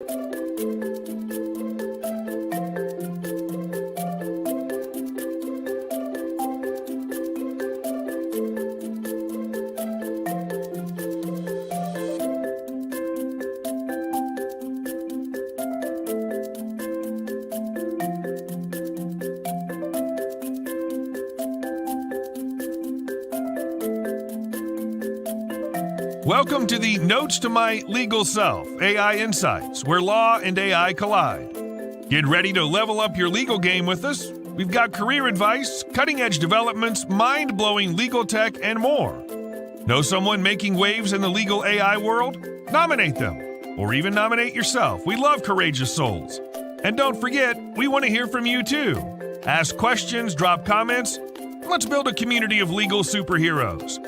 Welcome to the Notes to My Legal Self, AI Insights, where law and AI collide. Get ready to level up your legal game with us. We've got career advice, cutting-edge developments, mind-blowing legal tech, and more. Know someone making waves in the legal AI world? Nominate them, or even nominate yourself. We love courageous souls. And don't forget, we want to hear from you too. Ask questions, drop comments. Let's build a community of legal superheroes.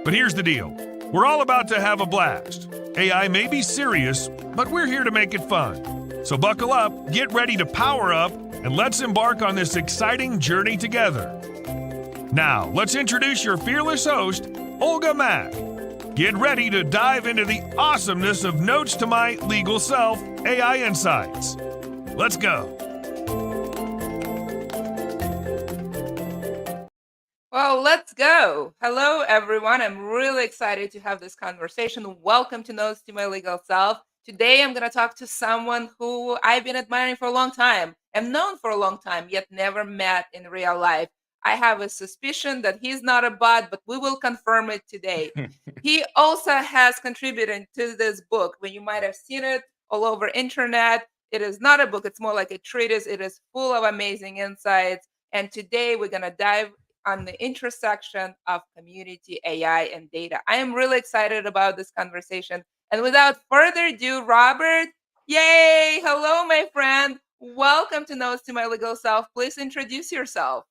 But here's the deal. We're all about to have a blast. AI may be serious, but we're here to make it fun. So buckle up, get ready to power up, and let's embark on this exciting journey together. Now, let's introduce your fearless host, Olga Mack. Get ready to dive into the awesomeness of Notes to My Legal Self, AI Insights. Let's go. Well, let's go. Hello, everyone. I'm really excited to have this conversation. Welcome to Notes to My Legal Self. Today, I'm going to talk to someone who I've been admiring for a long time, am known for a long time, yet never met in real life. I have a suspicion that he's not a bot, but we will confirm it today. He also has contributed to this book. When you might have seen it all over internet. It is not a book. It's more like a treatise. It is full of amazing insights. And today, we're going to dive on the intersection of community, AI, and data. I am really excited about this conversation. And without further ado, Robert, yay! Hello, my friend. Welcome to Notes to My Legal Self. Please introduce yourself.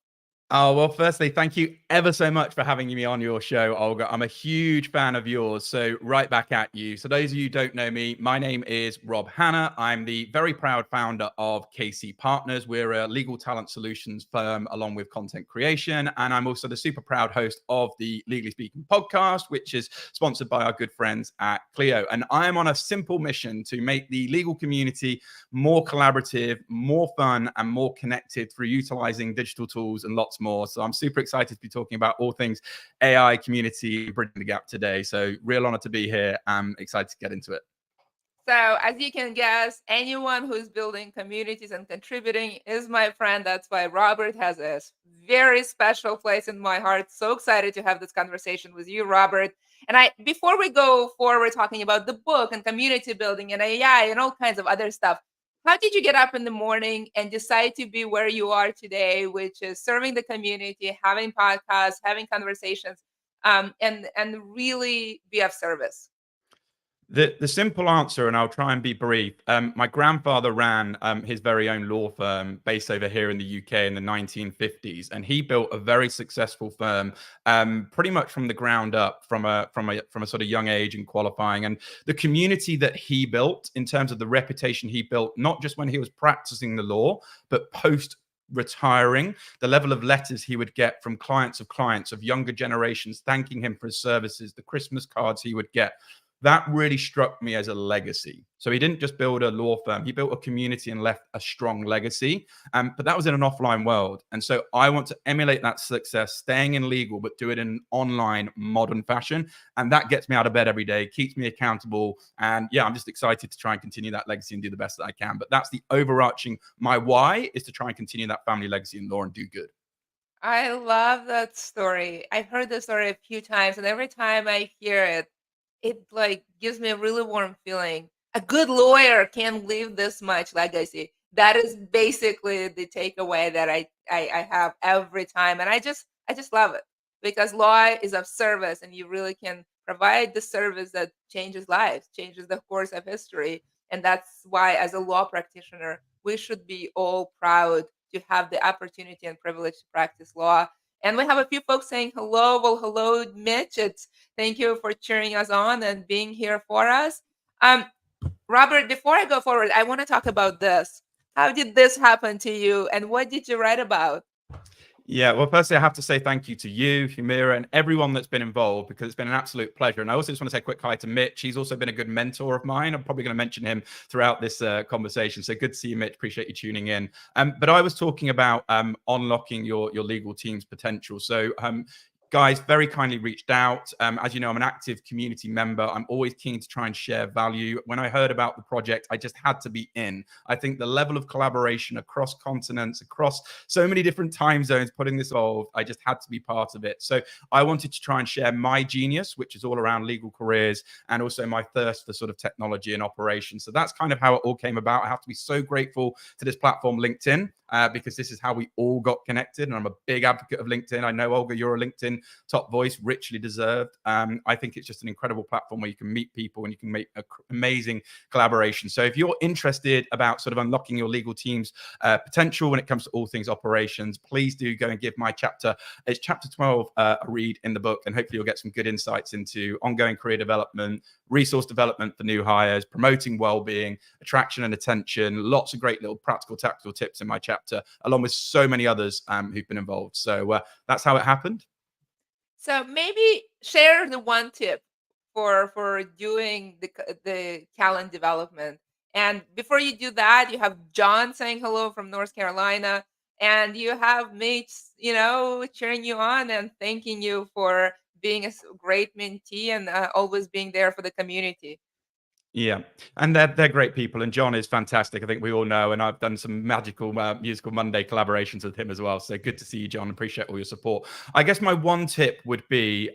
Oh, well, firstly, thank you ever so much for having me on your show, Olga. I'm a huge fan of yours, so right back at you. So those of you who don't know me, my name is Rob Hanna. I'm the very proud founder of KC Partners. We're a legal talent solutions firm along with content creation, and I'm also the super proud host of the Legally Speaking podcast, which is sponsored by our good friends at Clio. And I am on a simple mission to make the legal community more collaborative, more fun, and more connected through utilizing digital tools and lots more. So I'm super excited to be talking about all things AI, community, bridging the gap today. So real honor to be here. I'm excited to get into it. So as you can guess, anyone who's building communities and contributing is my friend. That's why Robert has a very special place in my heart. So excited to have this conversation with you, Robert. And before we go forward talking about the book and community building and AI and all kinds of other stuff, how did you get up in the morning and decide to be where you are today, which is serving the community, having podcasts, having conversations, and really be of service? The simple answer, and I'll try and be brief. My grandfather ran his very own law firm based over here in the UK in the 1950s, and he built a very successful firm, pretty much from the ground up, from a sort of young age and qualifying. And the community that he built, in terms of the reputation he built, not just when he was practicing the law, but post retiring, the level of letters he would get from clients of younger generations thanking him for his services, the Christmas cards he would get. That really struck me as a legacy. So he didn't just build a law firm, he built a community and left a strong legacy. But that was in an offline world. And so I want to emulate that success, staying in legal, but do it in an online, modern fashion. And that gets me out of bed every day, keeps me accountable. And yeah, I'm just excited to try and continue that legacy and do the best that I can. But that's the overarching, my why is to try and continue that family legacy in law and do good. I love that story. I've heard the story a few times, and every time I hear it, it like gives me a really warm feeling. A good lawyer can leave this much legacy. That is basically the takeaway that I have every time, and I just love it because law is of service, and you really can provide the service that changes lives, changes the course of history, and that's why, as a law practitioner, we should be all proud to have the opportunity and privilege to practice law. And we have a few folks saying hello. Well, hello, Mitch. Thank you for cheering us on and being here for us. Robert, before I go forward, I want to talk about this. How did this happen to you, and what did you write about? Yeah, well, firstly, I have to say thank you to you, Humira, and everyone that's been involved, because it's been an absolute pleasure. And I also just want to say a quick hi to Mitch. He's also been a good mentor of mine. I'm probably going to mention him throughout this conversation. So good to see you, Mitch. Appreciate you tuning in. But I was talking about unlocking your legal team's potential. So guys very kindly reached out. As you know, I'm an active community member. I'm always keen to try and share value. When I heard about the project, I just had to be in. I think the level of collaboration across continents, across so many different time zones, putting this off, I just had to be part of it. So I wanted to try and share my genius, which is all around legal careers, and also my thirst for sort of technology and operations. So that's kind of how it all came about. I have to be so grateful to this platform, LinkedIn, because this is how we all got connected. And I'm a big advocate of LinkedIn. I know, Olga, you're a LinkedIn top voice, richly deserved. I think it's just an incredible platform where you can meet people and you can make amazing collaboration. So if you're interested about sort of unlocking your legal team's potential when it comes to all things operations, please do go and give my chapter, it's chapter 12, a read in the book. And hopefully you'll get some good insights into ongoing career development, resource development for new hires, promoting well-being, attraction and attention. Lots of great little practical, tactical tips in my chapter, along with so many others who've been involved. So that's how it happened. So maybe share the one tip for doing the talent development. And before you do that, you have John saying hello from North Carolina, and you have mates, cheering you on and thanking you for being a great mentee and always being there for the community. Yeah, and they're great people, and John is fantastic. I think we all know, and I've done some magical Musical Monday collaborations with him as well. So good to see you, John. Appreciate all your support. I guess my one tip would be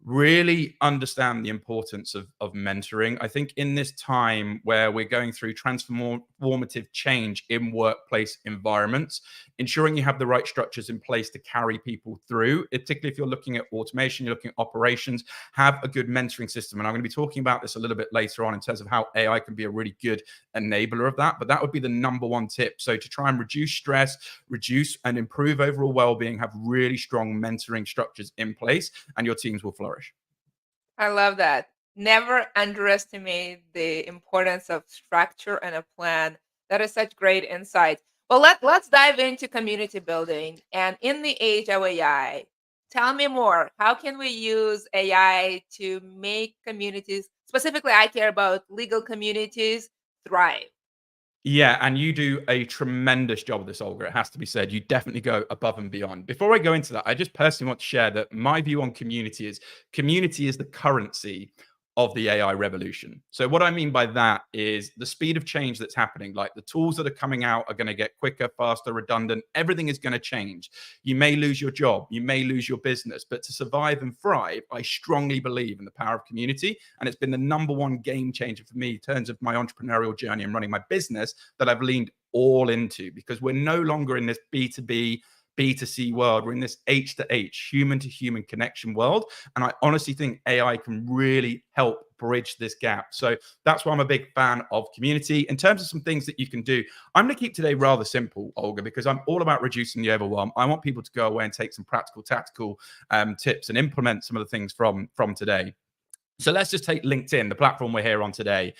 really understand the importance of mentoring. I think in this time where we're going through transformative change in workplace environments, ensuring you have the right structures in place to carry people through, particularly if you're looking at automation, you're looking at operations, have a good mentoring system. And I'm going to be talking about this a little bit later on in terms of how AI can be a really good enabler of that. But that would be the number one tip. So to try and reduce stress, reduce and improve overall well-being, have really strong mentoring structures in place, and your teams will flourish. I love that. Never underestimate the importance of structure and a plan. That is such great insight. Well, let's dive into community building. And in the age of AI, tell me more. How can we use AI to make communities, specifically, I care about legal communities, thrive? Yeah, and you do a tremendous job of this, Olga. It has to be said. You definitely go above and beyond. Before I go into that, I just personally want to share that my view on community is the currency of the AI revolution. So what I mean by that is the speed of change that's happening. Like the tools that are coming out are going to get quicker, faster, redundant. Everything is going to change. You may lose your job, you may lose your business, but to survive and thrive, I strongly believe in the power of community. And it's been the number one game changer for me in terms of my entrepreneurial journey and running my business that I've leaned all into, because we're no longer in this B2B, B2C world. We're in this H to H, human to human connection world. And I honestly think AI can really help bridge this gap. So that's why I'm a big fan of community. In terms of some things that you can do, I'm going to keep today rather simple, Olga, because I'm all about reducing the overwhelm. I want people to go away and take some practical, tactical tips and implement some of the things from today. So let's just take LinkedIn, the platform we're here on today.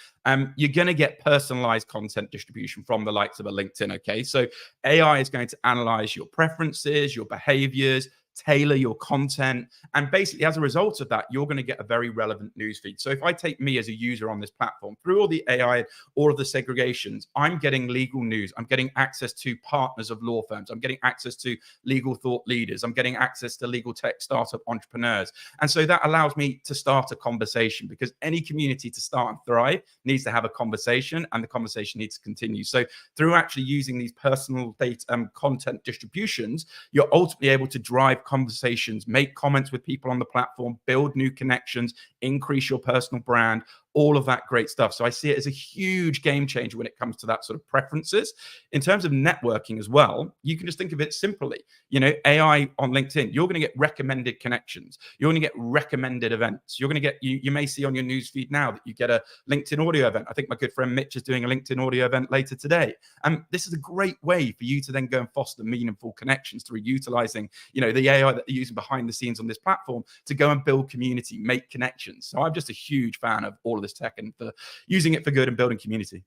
You're going to get personalized content distribution from the likes of a LinkedIn. Okay, so AI is going to analyze your preferences, your behaviors, tailor your content, and basically as a result of that, you're going to get a very relevant newsfeed. So if I take me as a user on this platform, through all the AI, all of the segregations, I'm getting legal news, I'm getting access to partners of law firms, I'm getting access to legal thought leaders, I'm getting access to legal tech startup entrepreneurs. And so that allows me to start a conversation, because any community to start and thrive needs to have a conversation, and the conversation needs to continue. So through actually using these personal data content distributions, you're ultimately able to drive conversations, make comments with people on the platform, build new connections, increase your personal brand, all of that great stuff. So I see it as a huge game changer when it comes to that sort of preferences. In terms of networking as well, you can just think of it simply. You know, AI on LinkedIn, you're going to get recommended connections. You're going to get recommended events. You're going to get, you may see on your newsfeed now that you get a LinkedIn audio event. I think my good friend Mitch is doing a LinkedIn audio event later today. And this is a great way for you to then go and foster meaningful connections through utilizing, you know, the AI that they're using behind the scenes on this platform to go and build community, make connections. So I'm just a huge fan of all of this tech and for using it for good and building community.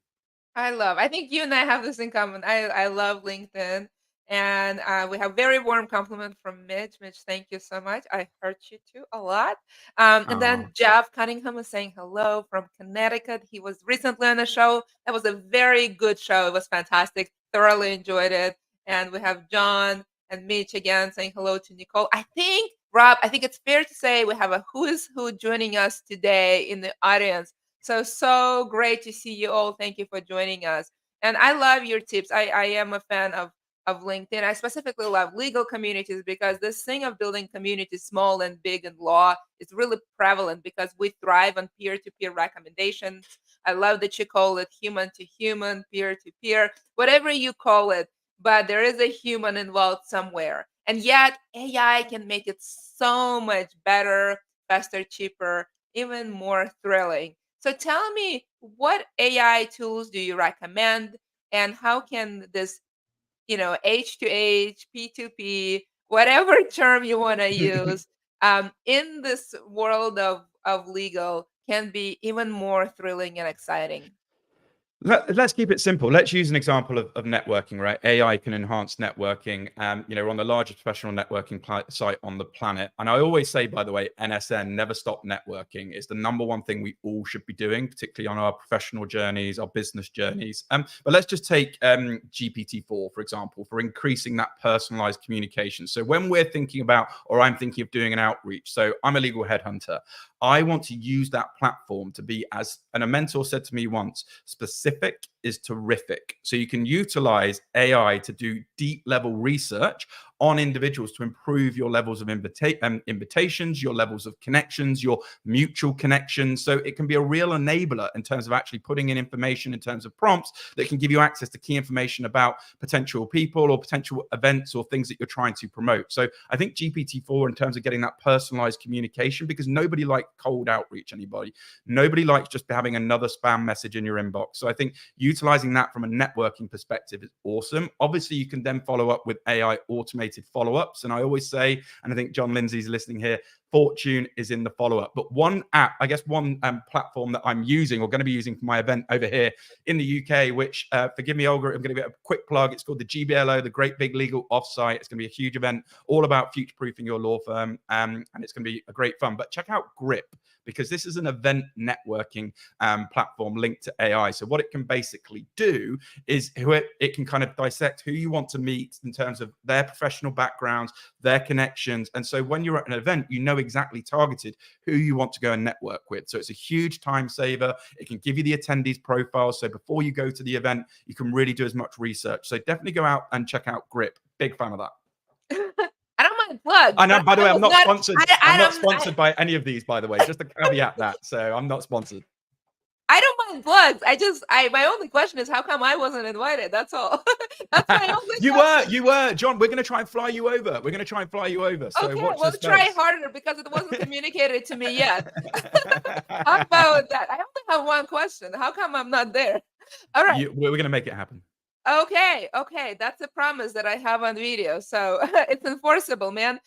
I think you and I have this in common. I love LinkedIn. And we have very warm compliment from Mitch. Mitch, thank you so much. I hurt you too a lot. And then Jeff Cunningham was saying hello from Connecticut. He was recently on the show. That was a very good show. It was fantastic. Thoroughly enjoyed it. And we have John and Mitch again saying hello to Nicole. I think, Rob, I think it's fair to say we have a who is who joining us today in the audience. So great to see you all. Thank you for joining us. And I love your tips. I am a fan of LinkedIn. I specifically love legal communities because this thing of building communities, small and big in law, is really prevalent because we thrive on peer-to-peer recommendations. I love that you call it human to human, peer to peer, whatever you call it, but there is a human involved somewhere. And yet AI can make it so much better, faster, cheaper, even more thrilling. So tell me, what AI tools do you recommend, and how can this, H to H, P to P, whatever term you want to use, in this world of legal can be even more thrilling and exciting? Let's keep it simple. Let's use an example of networking, right? AI can enhance networking. We're on the largest professional networking site on the planet. And I always say, by the way, NSN, never stop networking. It's the number one thing we all should be doing, particularly on our professional journeys, our business journeys. But let's just take GPT-4, for example, for increasing that personalized communication. So when we're thinking about, or I'm thinking of doing an outreach, so I'm a legal headhunter, I want to use that platform to be, as and a mentor said to me once, specific is terrific. So you can utilize AI to do deep level research on individuals to improve your levels of invitations, your levels of connections, your mutual connections. So it can be a real enabler in terms of actually putting in information in terms of prompts that can give you access to key information about potential people or potential events or things that you're trying to promote. So I think GPT-4 in terms of getting that personalized communication, because nobody likes cold outreach, nobody likes just having another spam message in your inbox. So I think utilizing that from a networking perspective is awesome. Obviously, you can then follow up with AI automated follow-ups. And I always say, and I think John Lindsay's listening here, fortune is in the follow-up. But one app, I guess one platform that I'm using or going to be using for my event over here in the UK, which forgive me, Olga, I'm going to give it a quick plug. It's called the GBLO, the Great Big Legal Offsite. It's going to be a huge event all about future-proofing your law firm. And it's going to be a great fun. But check out Grip, because this is an event networking platform linked to AI. So what it can basically do is it can kind of dissect who you want to meet in terms of their professional backgrounds, their connections. And so when you're at an event, you know exactly targeted who you want to go and network with. So it's a huge time saver. It can give you the attendees profiles. So before you go to the event, you can really do as much research. So definitely go out and check out Grip. Big fan of that. I don't mind plugs. I know, by the way, I'm not sponsored. I'm not sponsored by any of these, by the way. Just to caveat that. So I'm not sponsored. I don't mind plugs. My only question is, how come I wasn't invited? That's all. That's my only question. You were, John. We're going to try and fly you over. So okay, watch well, this try space. harder because it wasn't communicated to me yet. How about that? I only have one question. How come I'm not there? All right. We're going to make it happen. Okay. That's a promise that I have on video. So it's enforceable, man.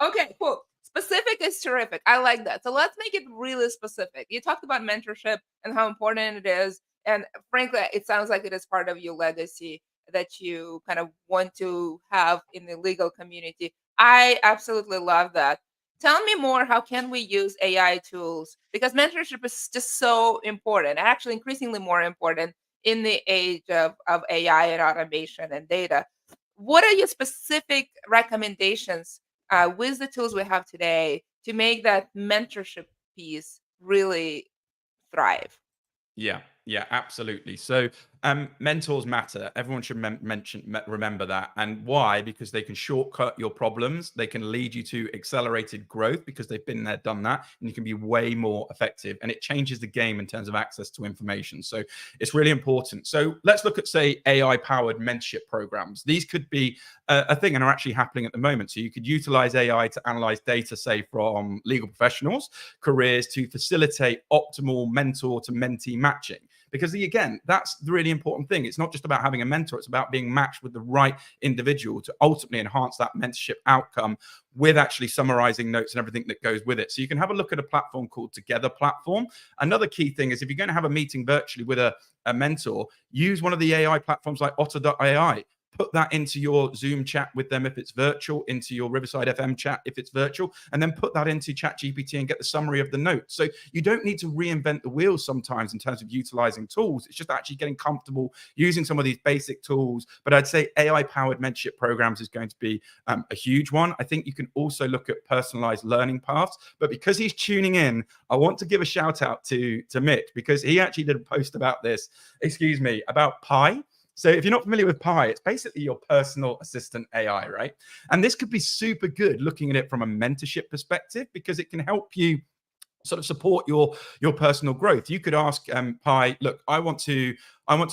Okay, cool. Specific is terrific. I like that. So let's make it really specific. You talked about mentorship and how important it is. And frankly, it sounds like it is part of your legacy that you kind of want to have in the legal community. I absolutely love that. Tell me more. How can we use AI tools? Because mentorship is just so important, and actually increasingly more important in the age of AI and automation and data. What are your specific recommendations with the tools we have today to make that mentorship piece really thrive? Yeah, absolutely. So mentors matter. Everyone should remember that. And why? Because they can shortcut your problems. They can lead you to accelerated growth because they've been there, done that, and you can be way more effective. And it changes the game in terms of access to information. So it's really important. So let's look at, say, AI-powered mentorship programs. These could be a thing and are actually happening at the moment. So you could utilize AI to analyze data, say, from legal professionals, careers, to facilitate optimal mentor to mentee matching. Because again, that's the really important thing. It's not just about having a mentor. It's about being matched with the right individual to ultimately enhance that mentorship outcome with actually summarizing notes and everything that goes with it. So you can have a look at a platform called Together Platform. Another key thing is if you're going to have a meeting virtually with a mentor, use one of the AI platforms like Otter.ai. put that into your Zoom chat with them if it's virtual, into your Riverside FM chat if it's virtual, and then put that into ChatGPT and get the summary of the notes. So you don't need to reinvent the wheel sometimes in terms of utilizing tools. It's just actually getting comfortable using some of these basic tools. But I'd say AI-powered mentorship programs is going to be a huge one. I think you can also look at personalized learning paths. But because he's tuning in, I want to give a shout out to Mitch, because he actually did a post about this, about Pi. So if you're not familiar with Pi, it's basically your personal assistant AI, right? And this could be super good looking at it from a mentorship perspective, because it can help you sort of support your personal growth. You could ask Pi, look, I want to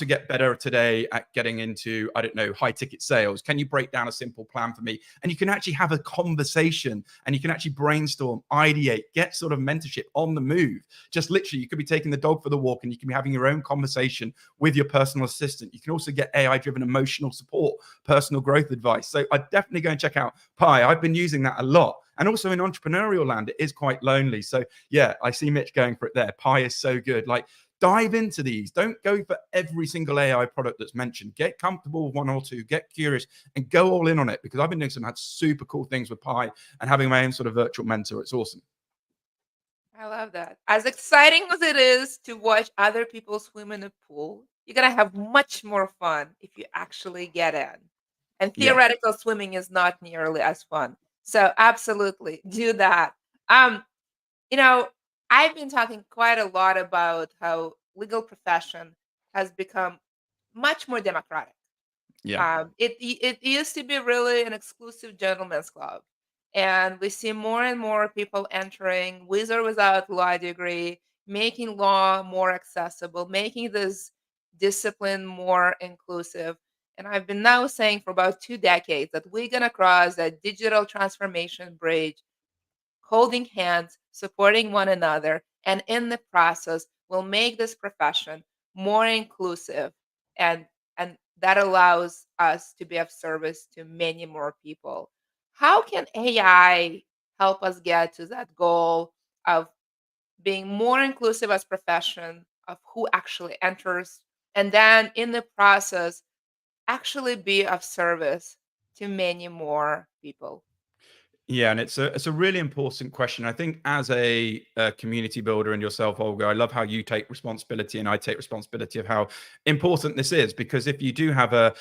get better today at getting into, I don't know, high ticket sales. Can you break down a simple plan for me? And you can actually have a conversation, and you can actually brainstorm, ideate, get sort of mentorship on the move. Just literally, you could be taking the dog for the walk, and you can be having your own conversation with your personal assistant. You can also get AI driven emotional support, personal growth advice. So I'd definitely go and check out Pi. I've been using that a lot. And also in entrepreneurial land, it is quite lonely. So yeah, I see Mitch going for it there. Pi is so good. Like, dive into these. Don't go for every single AI product that's mentioned. Get comfortable with one or two, get curious, and go all in on it, because I've been doing some super cool things with Pi and having my own sort of virtual mentor. It's awesome. I love that. As exciting as it is to watch other people swim in a pool, you're going to have much more fun if you actually get in. And Yeah. theoretical swimming is not nearly as fun. So absolutely do that. Um, you know, I've been talking quite a lot about how legal profession has become much more democratic. Yeah. It used to be really an exclusive gentleman's club, and we see more and more people entering with or without law degree, making law more accessible, making this discipline more inclusive. And I've been now saying for about 2 decades that we're gonna cross that digital transformation bridge, holding hands, supporting one another, and in the process will make this profession more inclusive, and and that allows us to be of service to many more people. How can AI help us get to that goal of being more inclusive as profession of who actually enters, and then in the process actually be of service to many more people? Yeah, and it's a really important question. I think as a community builder and yourself, Olga, I love how you take responsibility and I take responsibility of how important this is. Because if you do have a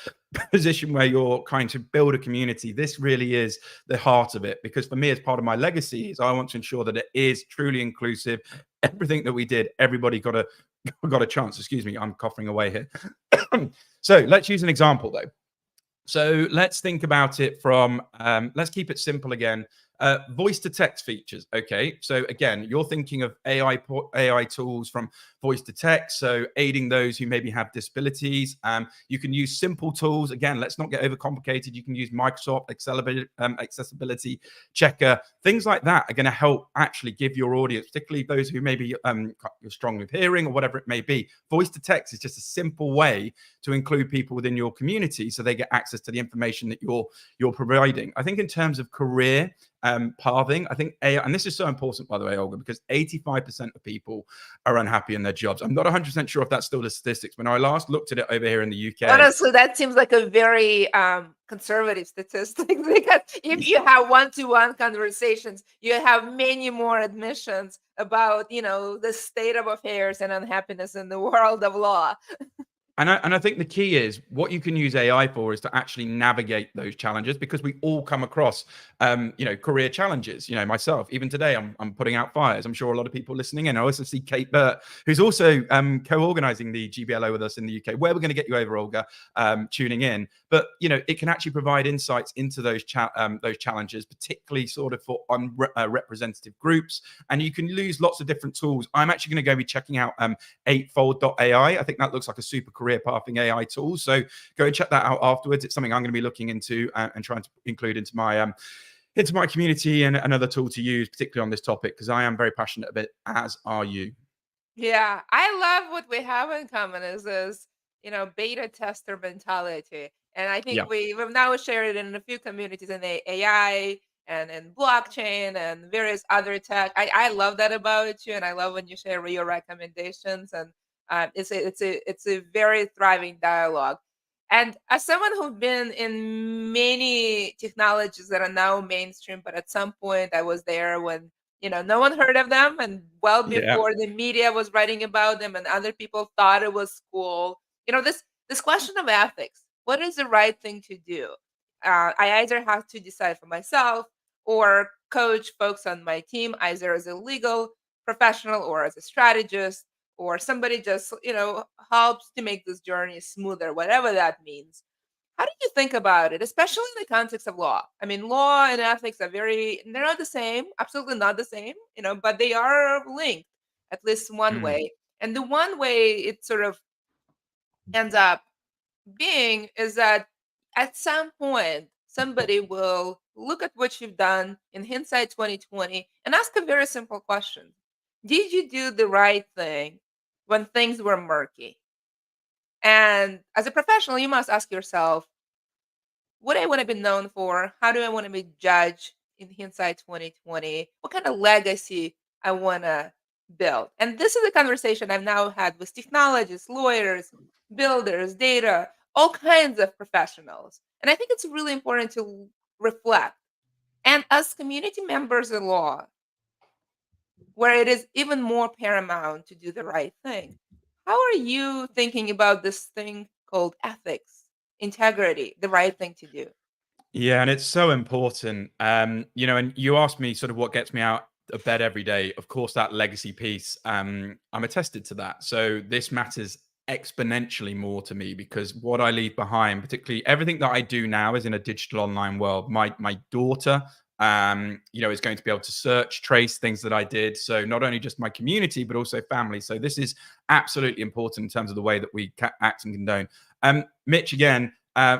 position where you're trying to build a community, this really is the heart of it. Because for me, as part of my legacy, is I want to ensure that it is truly inclusive. Everything that we did, everybody got a chance. Excuse me, I'm coughing away here. So let's use an example though. So let's think about it from, let's keep it simple again. Voice to text features. Okay. So again, you're thinking of AI tools from voice to text. So aiding those who maybe have disabilities. You can use simple tools. Again, let's not get overcomplicated. You can use Microsoft accessibility checker. Things like that are going to help actually give your audience, particularly those who maybe you're strong with hearing or whatever it may be. Voice to text is just a simple way to include people within your community so they get access to the information that you're providing. I think in terms of career pathing, I think AI, and this is so important, by the way, Olga, because 85% of people are unhappy in their jobs. I'm not 100% sure if that's still the statistics. When I last looked at it over here in the UK, honestly, that seems like a very conservative statistic, because if you have one-to-one conversations, you have many more admissions about, the state of affairs and unhappiness in the world of law. And I think the key is what you can use AI for is to actually navigate those challenges, because we all come across, career challenges. Myself, even today, I'm putting out fires. I'm sure a lot of people listening in. I also see Kate Burt, who's also co-organizing the GBLO with us in the UK, where we're going to get you over, Olga, tuning in. But it can actually provide insights into those challenges, particularly sort of for representative groups. And you can use lots of different tools. I'm actually going to go be checking out eightfold.ai. I think that looks like a super career pathing AI tool. So go and check that out afterwards. It's something I'm going to be looking into and trying to include into my community, and another tool to use, particularly on this topic, because I am very passionate about it, as are you. Yeah, I love what we have in common is this, beta tester mentality. And I think Yeah. we've now shared it in a few communities in the AI and in blockchain and various other tech. I love that about you, and I love when you share your recommendations. And it's a very thriving dialogue. And as someone who's been in many technologies that are now mainstream, but at some point I was there when, no one heard of them, and well Yeah. before the media was writing about them and other people thought it was cool. This question of ethics, what is the right thing to do? I either have to decide for myself or coach folks on my team, either as a legal professional or as a strategist, or somebody just helps to make this journey smoother, whatever that means. How do you think about it, especially in the context of law? I mean, law and ethics are they're not the same, absolutely not the same, but they are linked, at least one Mm. way. And the one way it sort of ends up being is that at some point somebody will look at what you've done in hindsight 2020 and ask a very simple question: did you do the right thing when things were murky? And as a professional, you must ask yourself, what I want to be known for, how do I want to be judged in hindsight 2020, what kind of legacy I want to build. And this is a conversation I've now had with technologists, lawyers, builders, data, all kinds of professionals. And I think it's really important to reflect. And as community members in law, where it is even more paramount to do the right thing, how are you thinking about this thing called ethics, integrity, the right thing to do? Yeah, and it's so important. And you asked me sort of what gets me out of bed every day. Of course, that legacy piece. I'm attested to that. So this matters exponentially more to me because what I leave behind, particularly everything that I do now, is in a digital online world. My daughter, is going to be able to search, trace things that I did. So not only just my community, but also family. So this is absolutely important in terms of the way that we act and condone. Mitch again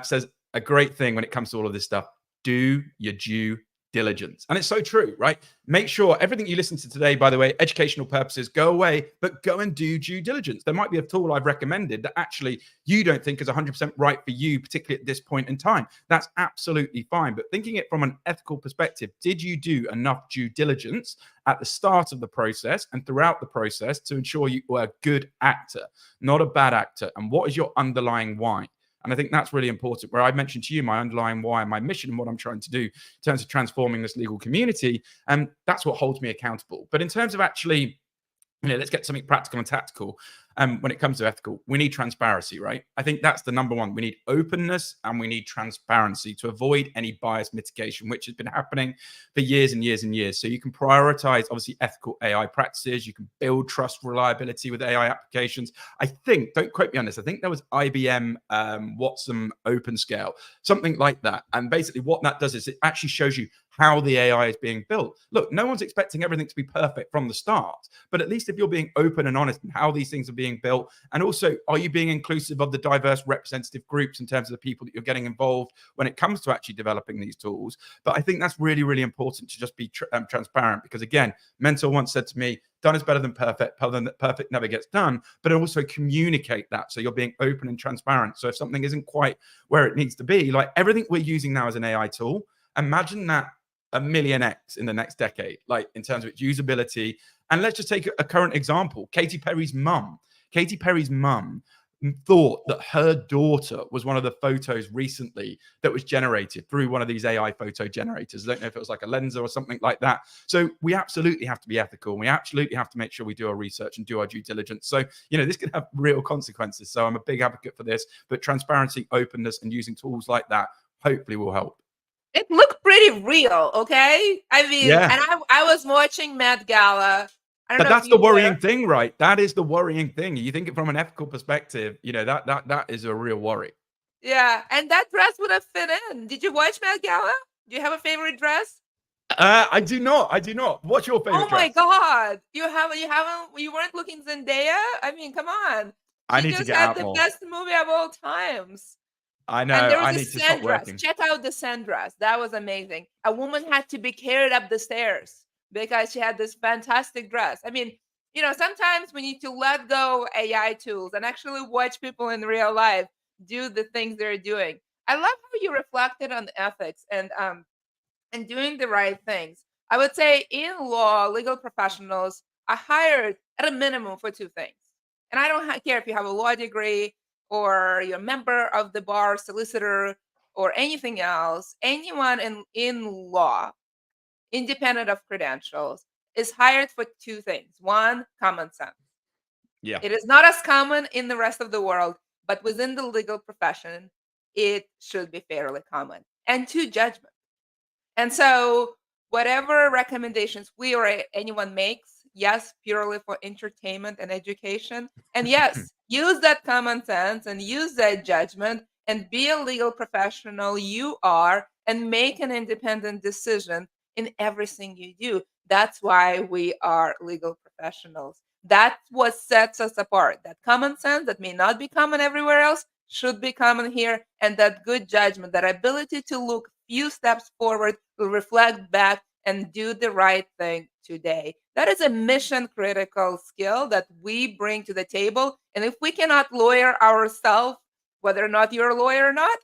says a great thing when it comes to all of this stuff: do your due diligence. And it's so true, right? Make sure everything you listen to today, by the way, educational purposes, go away, but go and do due diligence. There might be a tool I've recommended that actually you don't think is 100% right for you, particularly at this point in time. That's absolutely fine. But thinking it from an ethical perspective, did you do enough due diligence at the start of the process and throughout the process to ensure you were a good actor, not a bad actor? And what is your underlying why? And I think that's really important, where I mentioned to you my underlying why, my mission, and what I'm trying to do in terms of transforming this legal community. And that's what holds me accountable. But in terms of actually, let's get something practical and tactical. When it comes to ethical, we need transparency, right? I think that's the number one. We need openness and we need transparency to avoid any bias mitigation, which has been happening for years and years and years. So you can prioritize, obviously, ethical AI practices. You can build trust, reliability with AI applications. I think, don't quote me on this, I think there was IBM Watson OpenScale, something like that. And basically what that does is it actually shows you how the AI is being built. Look, no one's expecting everything to be perfect from the start, but at least if you're being open and honest in how these things are being built, and also, are you being inclusive of the diverse representative groups in terms of the people that you're getting involved when it comes to actually developing these tools? But I think that's really, really important to just be transparent, because again, mentor once said to me, done is better than perfect, perfect never gets done, but also communicate that. So you're being open and transparent. So if something isn't quite where it needs to be, like everything we're using now as an AI tool, imagine that a million X in the next decade, like in terms of its usability. And let's just take a current example. Katy Perry's mum thought that her daughter was one of the photos recently that was generated through one of these AI photo generators. I don't know if it was like a Lensa or something like that. So we absolutely have to be ethical. We absolutely have to make sure we do our research and do our due diligence. So, this can have real consequences. So I'm a big advocate for this, but transparency, openness, and using tools like that hopefully will help. It looked pretty real, okay? I mean, Yeah. and I was watching Met Gala. I don't But know that's if the you were. worrying thing, right? That is the worrying thing. You think it from an ethical perspective, that is a real worry. Yeah, and that dress would have fit in. Did you watch Met Gala? Do you have a favorite dress? I do not. What's your favorite Oh my dress? God. You weren't looking Zendaya? I mean, come on. I She need to just get had out the more. best movie of all times. I And know. there was I a need to stop sundress. working. Check out the sundress. That was amazing. A woman had to be carried up the stairs because she had this fantastic dress. I mean, sometimes we need to let go AI tools and actually watch people in real life do the things they're doing. I love how you reflected on ethics and doing the right things. I would say in law, legal professionals are hired at a minimum for two things. And I don't care if you have a law degree, or you're a member of the bar, solicitor, or anything else, anyone in law, independent of credentials, is hired for two things. One, common sense. Yeah. It is not as common in the rest of the world, but within the legal profession, it should be fairly common. And two, judgment. And so, whatever recommendations we or anyone makes, yes, purely for entertainment and education. And yes, use that common sense and use that judgment and be a legal professional you are and make an independent decision in everything you do. That's why we are legal professionals. That's what sets us apart. That common sense that may not be common everywhere else should be common here. And that good judgment, that ability to look few steps forward, will reflect back and do the right thing today. That is a mission critical skill that we bring to the table. And if we cannot lawyer ourselves, whether or not you're a lawyer or not,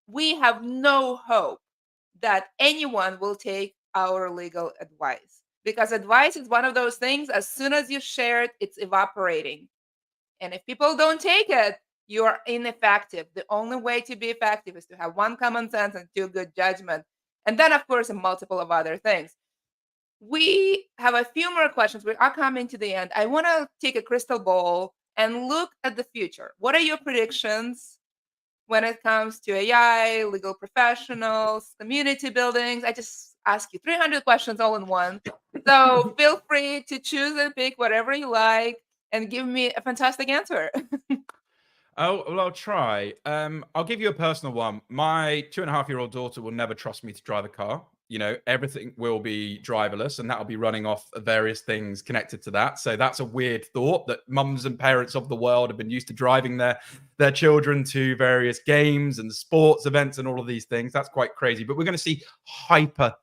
we have no hope that anyone will take our legal advice. Because advice is one of those things, as soon as you share it, it's evaporating. And if people don't take it, you are ineffective. The only way to be effective is to have one, common sense, and two, good judgment. And then, of course, a multiple of other things. We have a few more questions. We are coming to the end. I want to take a crystal ball and look at the future. What are your predictions when it comes to AI, legal professionals, community buildings? I just ask you 300 questions all in one. So feel free to choose and pick whatever you like and give me a fantastic answer. Oh, well, I'll try. I'll give you a personal one. My 2.5-year-old daughter will never trust me to drive a car. You know, everything will be driverless, and that'll be running off various things connected to that. So that's a weird thought that mums and parents of the world have been used to driving their children to various games and sports events and all of these things. That's quite crazy. But we're going to see hyper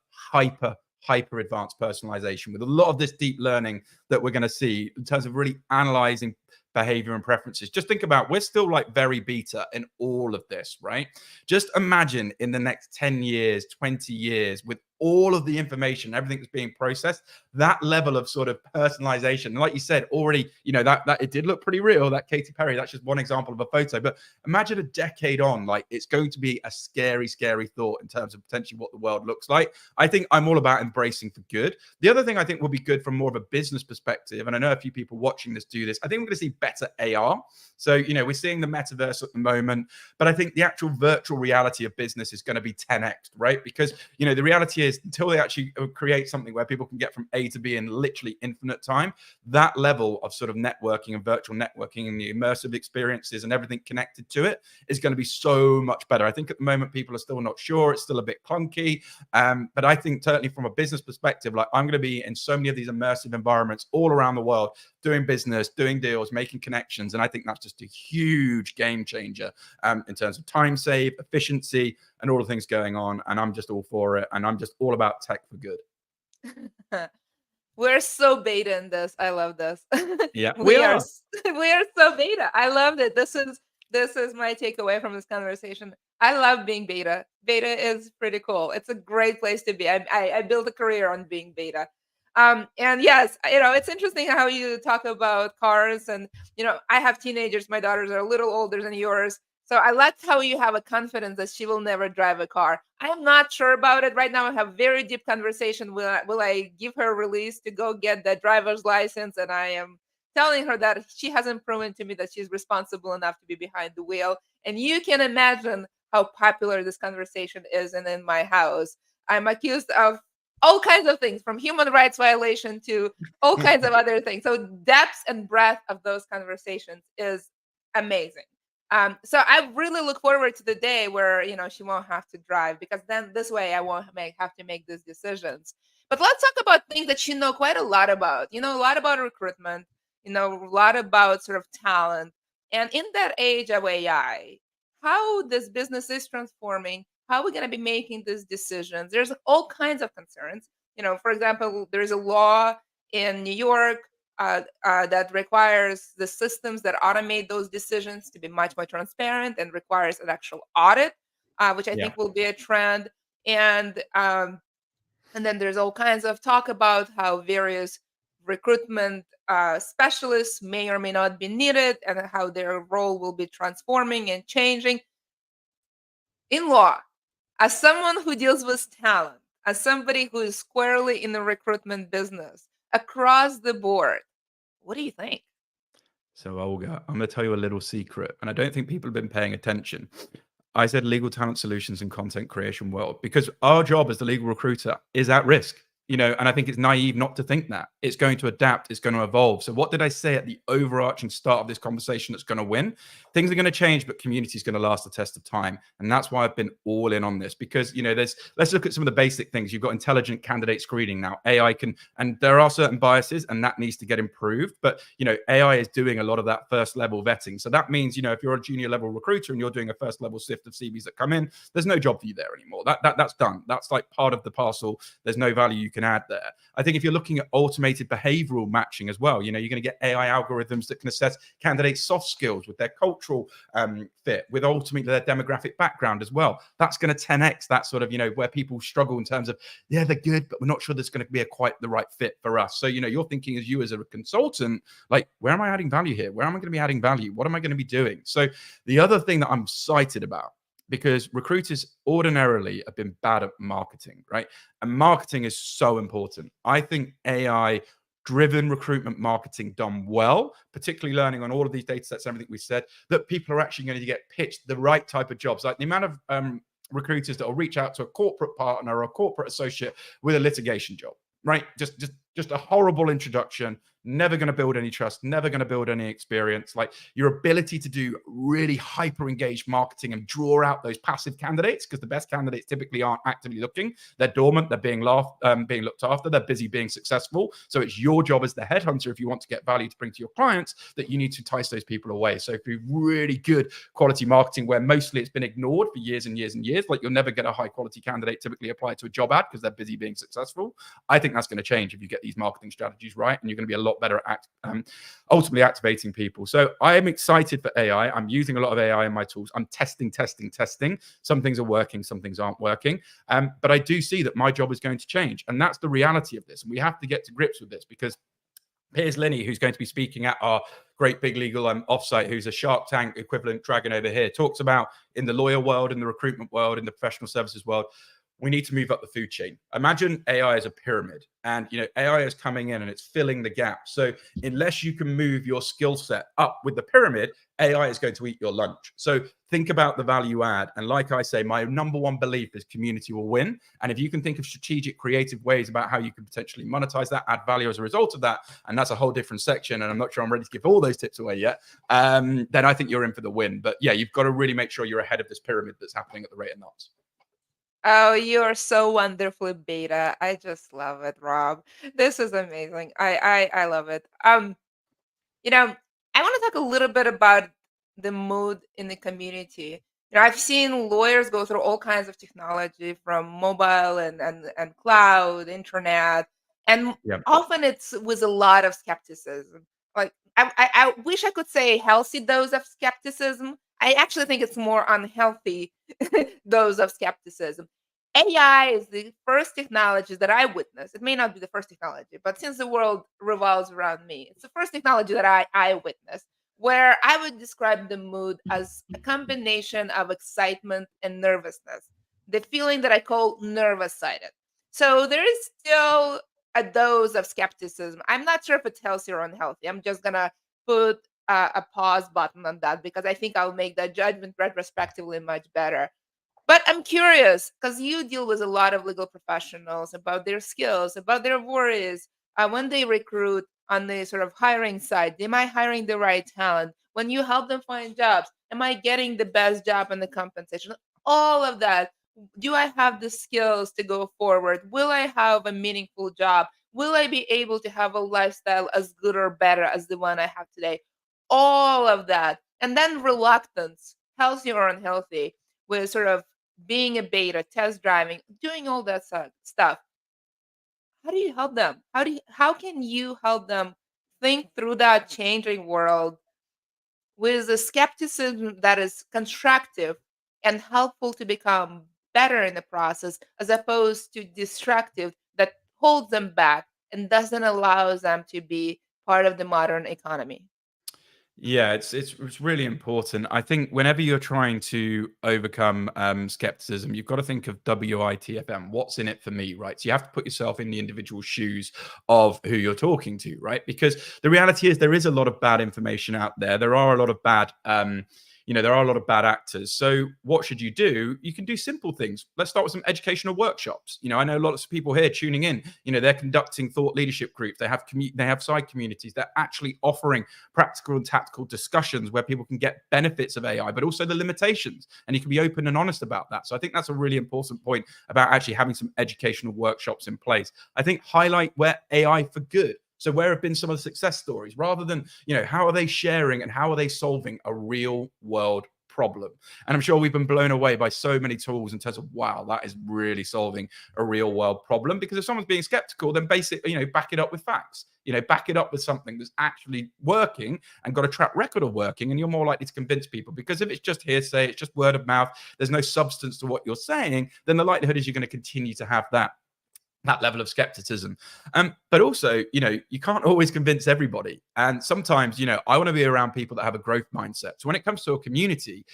advanced personalization with a lot of this deep learning that we're going to see in terms of really analyzing behavior and preferences. Just think about, we're still like very beta in all of this, right? Just imagine in the next 10 years, 20 years, with all of the information, everything that's being processed, that level of sort of personalization. And like you said, already, you know, that it did look pretty real, that Katy Perry, that's just one example of a photo. But imagine a decade on, like, it's going to be a scary thought in terms of potentially what the world looks like. I think I'm all about embracing for good. The other thing I think will be good from more of a business perspective, and I know a few people watching this do this, I think we're going to see better AR. So, you know, we're seeing the metaverse at the moment, but I think the actual virtual reality of business is going to be 10x, right? Because, you know, the reality is, until they actually create something where people can get from A to B in literally infinite time, that level of sort of networking and virtual networking and the immersive experiences and everything connected to it is going to be so much better. I think at the moment people are still not sure. It's still a bit clunky. But I think certainly from a business perspective, like, I'm going to be in so many of these immersive environments all around the world, doing business, doing deals, making connections. And I think that's just a huge game changer in terms of time save, efficiency, and all the things going on. And I'm just all for it. And I'm just all about tech for good. We're so beta in this. I love this. Yeah, we are so beta. I love it. This is my takeaway from this conversation. I love being beta. Beta is pretty cool. It's a great place to be. I built a career on being beta. And yes, you know, it's interesting how you talk about cars, and, you know, I have teenagers. My daughters are a little older than yours. So I like how you have a confidence that she will never drive a car. I am not sure about it right now. I have very deep conversation. Will I give her a release to go get the driver's license? And I am telling her that she hasn't proven to me that she's responsible enough to be behind the wheel. And you can imagine how popular this conversation is. And in my house, I'm accused of all kinds of things, from human rights violation to all kinds of other things. So depth and breadth of those conversations is amazing. So I really look forward to the day where, you know, she won't have to drive, because then this way I won't have to make these decisions. But let's talk about things that you know quite a lot about. You know a lot about recruitment, you know a lot about sort of talent. And in that age of AI, how this business is transforming, how we're going to be making these decisions. There's all kinds of concerns. You know, for example, there's a law in New York that requires the systems that automate those decisions to be much more transparent, and requires an actual audit, which I Yeah. think will be a trend. And then there's all kinds of talk about how various recruitment specialists may or may not be needed and how their role will be transforming and changing. In law, as someone who deals with talent, as somebody who is squarely in the recruitment business across the board, what do you think? So, Olga, I'm going to tell you a little secret, and I don't think people have been paying attention. I said legal talent solutions and content creation world because our job as the legal recruiter is at risk, and I think it's naive not to think that. It's going to adapt, it's going to evolve. So, what did I say at the overarching start of this conversation that's going to win? Things are going to change, but community is going to last the test of time. And that's why I've been all in on this because, let's look at some of the basic things. You've got intelligent candidate screening now. AI can, and there are certain biases, and that needs to get improved. But, AI is doing a lot of that first level vetting. So that means, if you're a junior level recruiter and you're doing a first level sift of CVs that come in, there's no job for you there anymore. That's done. That's like part of the parcel. There's no value you can add there. I think if you're looking at automated behavioral matching as well, you're going to get AI algorithms that can assess candidates' soft skills with their cultural fit, with ultimately their demographic background as well. That's going to 10x that sort of, where people struggle in terms of, yeah, they're good, but we're not sure there's going to be quite the right fit for us. So, you're thinking as you as a consultant, like, where am I adding value here? Where am I going to be adding value? What am I going to be doing? So the other thing that I'm excited about, because recruiters ordinarily have been bad at marketing, right? And marketing is so important. I think AI driven recruitment marketing done well, particularly learning on all of these data sets, everything we said, that people are actually going to get pitched the right type of jobs. Like the amount of recruiters that will reach out to a corporate partner or a corporate associate with a litigation job, right? Just a horrible introduction, never going to build any trust, never going to build any experience. Like your ability to do really hyper engaged marketing and draw out those passive candidates, because the best candidates typically aren't actively looking. They're dormant, they're being looked after, they're busy being successful. So it's your job as the headhunter, if you want to get value to bring to your clients, that you need to entice those people away. So through really good quality marketing, where mostly it's been ignored for years and years and years, like you'll never get a high quality candidate typically applied to a job ad because they're busy being successful. I think that's going to change if you get these marketing strategies right, and you're going to be a lot better at ultimately activating people. So I am excited for AI. I'm using a lot of AI in my tools. I'm testing. Some things are working, some things aren't working. But I do see that my job is going to change. And that's the reality of this. And we have to get to grips with this, because Piers Linney, who's going to be speaking at our great big legal offsite, who's a Shark Tank equivalent dragon over here, talks about in the lawyer world, in the recruitment world, in the professional services world, we need to move up the food chain. Imagine AI as a pyramid, and AI is coming in and it's filling the gap. So unless you can move your skill set up with the pyramid, AI is going to eat your lunch. So think about the value add. And like I say, my number one belief is community will win. And if you can think of strategic, creative ways about how you can potentially monetize that, add value as a result of that, and that's a whole different section, and I'm not sure I'm ready to give all those tips away yet, then I think you're in for the win. But yeah, you've got to really make sure you're ahead of this pyramid that's happening at the rate of knots. Oh, you are so wonderfully beta. I just love it, Rob. This is amazing. I love it. I want to talk a little bit about the mood in the community. I've seen lawyers go through all kinds of technology from mobile and cloud, internet, and Yeah. often it's with a lot of skepticism. Like I wish I could say a healthy dose of skepticism. I actually think it's more unhealthy dose of skepticism. AI is the first technology that I witnessed. It may not be the first technology, but since the world revolves around me, it's the first technology that I witnessed, where I would describe the mood as a combination of excitement and nervousness, the feeling that I call nervous sided. So there is still a dose of skepticism. I'm not sure if it's healthy or unhealthy. I'm just going to put a pause button on that because I think I'll make that judgment retrospectively much better. But I'm curious because you deal with a lot of legal professionals about their skills, about their worries when they recruit on the sort of hiring side. Am I hiring the right talent? When you help them find jobs, am I getting the best job and the compensation? All of that. Do I have the skills to go forward? Will I have a meaningful job? Will I be able to have a lifestyle as good or better as the one I have today? All of that. And then reluctance, healthy or unhealthy, with sort of being a beta, test driving, doing all that stuff. How do you help them? How can you help them think through that changing world with a skepticism that is constructive and helpful to become better in the process, as opposed to destructive that holds them back and doesn't allow them to be part of the modern economy? Yeah, it's really important. I think whenever you're trying to overcome skepticism, you've got to think of WITFM. What's in it for me, right? So you have to put yourself in the individual shoes of who you're talking to, right? Because the reality is there is a lot of bad information out there. There are a lot of bad there are a lot of bad actors. So what should you do? You can do simple things. Let's start with some educational workshops. I know a lot of people here tuning in, they're conducting thought leadership groups. They have side communities. They're actually offering practical and tactical discussions where people can get benefits of AI, but also the limitations. And you can be open and honest about that. So I think that's a really important point about actually having some educational workshops in place. I think highlight where AI for good. So where have been some of the success stories rather than, how are they sharing and how are they solving a real world problem? And I'm sure we've been blown away by so many tools in terms of, wow, that is really solving a real world problem. Because if someone's being skeptical, then basically, back it up with facts, back it up with something that's actually working and got a track record of working. And you're more likely to convince people, because if it's just hearsay, it's just word of mouth, there's no substance to what you're saying, then the likelihood is you're going to continue to have that level of skepticism. But also, you can't always convince everybody. And sometimes, I want to be around people that have a growth mindset. So when it comes to a community,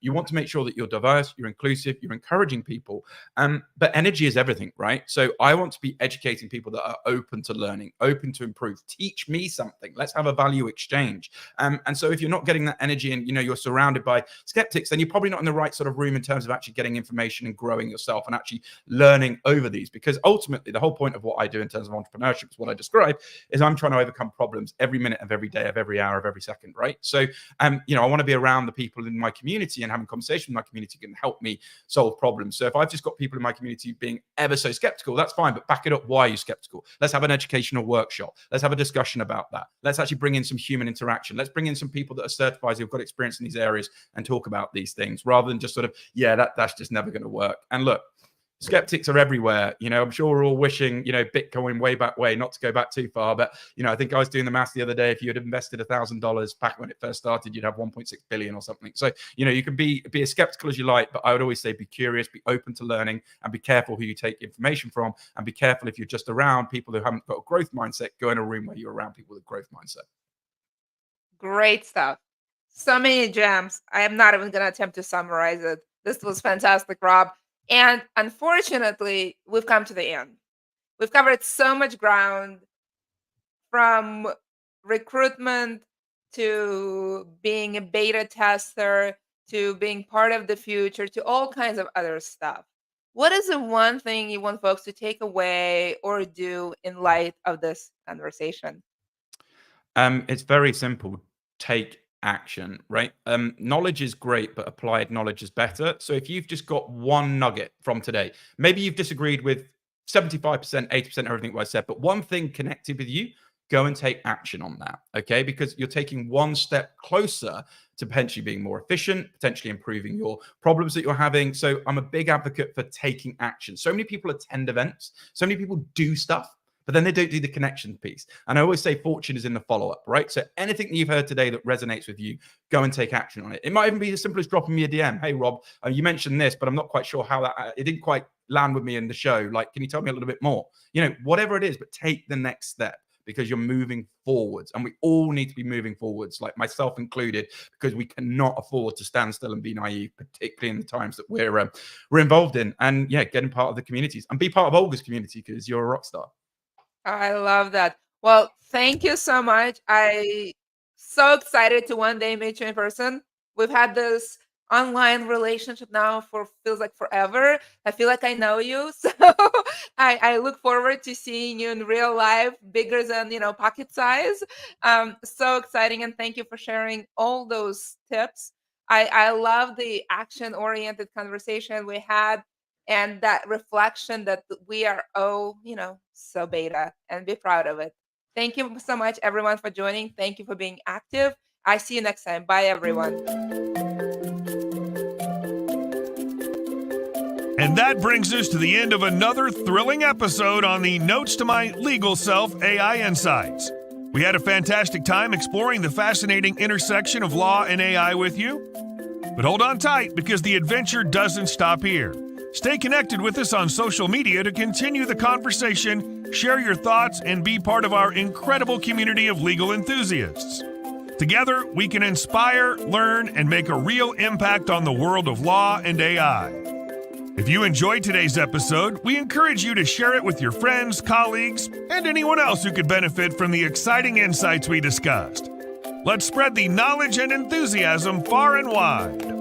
you want to make sure that you're diverse, you're inclusive, you're encouraging people. But energy is everything, right? So I want to be educating people that are open to learning, open to improve. Teach me something. Let's have a value exchange. And so if you're not getting that energy and, you're surrounded by skeptics, then you're probably not in the right sort of room in terms of actually getting information and growing yourself and actually learning over these. Because ultimately, the whole point of what I do in terms of entrepreneurship is what I describe is I'm trying to overcome problems every minute of every day, of every hour, of every second, right? So, I want to be around the people in my community and having conversation with my community can help me solve problems. So if I've just got people in my community being ever so skeptical, that's fine, but back it up. Why are you skeptical? Let's have an educational workshop. Let's have a discussion about that. Let's actually bring in some human interaction. Let's bring in some people that are certified, who've got experience in these areas and talk about these things rather than just sort of, that's just never going to work. And look, skeptics are everywhere. I'm sure we're all wishing, Bitcoin way, not to go back too far. But, I think I was doing the math the other day. If you had invested $1,000 back when it first started, you'd have 1.6 billion or something. So, you can be as skeptical as you like, but I would always say be curious, be open to learning, and be careful who you take information from. And be careful if you're just around people who haven't got a growth mindset, go in a room where you're around people with a growth mindset. Great stuff. So many gems. I am not even going to attempt to summarize it. This was fantastic, Rob. And unfortunately, we've come to the end. We've covered so much ground, from recruitment to being a beta tester to being part of the future to all kinds of other stuff. What is the one thing you want folks to take away or do in light of this conversation? It's very simple. Take action, right? Knowledge is great, but applied knowledge is better. So if you've just got one nugget from today, maybe you've disagreed with 75%, 80% of everything I said, but one thing connected with you, go and take action on that, okay? Because you're taking one step closer to potentially being more efficient, potentially improving your problems that you're having. So I'm a big advocate for taking action. So many people attend events, so many people do stuff, but then they don't do the connection piece. And I always say fortune is in the follow-up, right? So anything that you've heard today that resonates with you, go and take action on it. It might even be as simple as dropping me a DM. Hey, Rob, you mentioned this, but I'm not quite sure how that, it didn't quite land with me in the show. Like, can you tell me a little bit more? Whatever it is, but take the next step, because you're moving forwards, and we all need to be moving forwards, like myself included, because we cannot afford to stand still and be naive, particularly in the times that we're involved in. And getting part of the communities and be part of Olga's community, because you're a rock star. I love that. Well, thank you so much. I so excited to one day meet you in person. We've had this online relationship now for feels like forever. I feel like I know you. So I look forward to seeing you in real life, bigger than, pocket size. So exciting. And thank you for sharing all those tips. I love the action-oriented conversation we had, and that reflection that we are so beta, and be proud of it. Thank you so much, everyone, for joining. Thank you for being active. I see you next time. Bye, everyone. And that brings us to the end of another thrilling episode on the Notes to My Legal Self AI Insights. We had a fantastic time exploring the fascinating intersection of law and AI with you. But hold on tight, because the adventure doesn't stop here. Stay connected with us on social media to continue the conversation, share your thoughts, and be part of our incredible community of legal enthusiasts. Together, we can inspire, learn, and make a real impact on the world of law and AI. If you enjoyed today's episode, we encourage you to share it with your friends, colleagues, and anyone else who could benefit from the exciting insights we discussed. Let's spread the knowledge and enthusiasm far and wide.